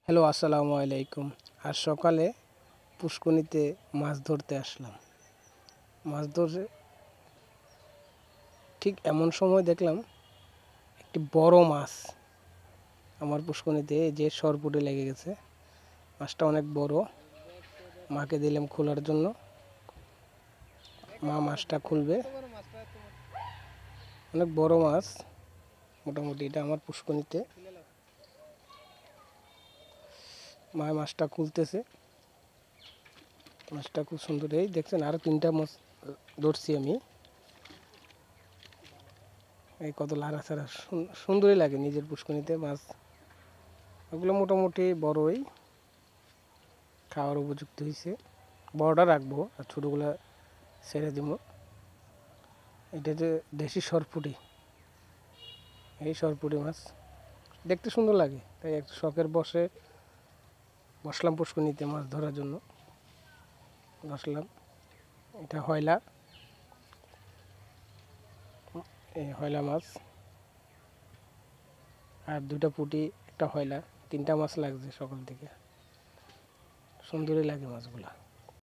Hello, আসসালামু আলাইকুম। আজ সকালে পুষ্করিণীতে মাছ ধরতে আসলাম। মাছ ধরে ঠিক এমন সময় দেখলাম একটি বড় মাছ আমার পুষ্করিণীতে যে সরপুটে লেগে গেছে। মাছটা অনেক বড়। মাকে দিলাম খোলার জন্য। মা মাছটা খুলবে। অনেক বড় মাছ, মোটামুটি এটা আমার পুষ্করিণীতে। মা মাছটা খুলতেছে। মাছটা খুব সুন্দর। এই দেখছেন, আরো 3টা মাছ ধরছি আমি। এই কত লাড়াছাড়া, সুন্দরই লাগে নিজের পুষ্করিণীতে মাছ। ওগুলো মোটামুটি বড়ই, খাওয়ার উপযুক্ত হয়েছে। বড়টা রাখবো আর ছোটোগুলা ছেড়ে দিব। এটা যে দেশি সরপুঁটি, এই সরপুঁটি মাছ দেখতে সুন্দর লাগে, তাই একটু শখের বসলাম পুষ্করিণীতে মাছ ধরার জন্য। বসলাম। এটা হয়লা, এই হয়লা মাছ আর 2টা পুঁটি, একটা হয়লা, 3টা মাছ লাগছে সকাল থেকে। সুন্দরই লাগে মাছগুলা।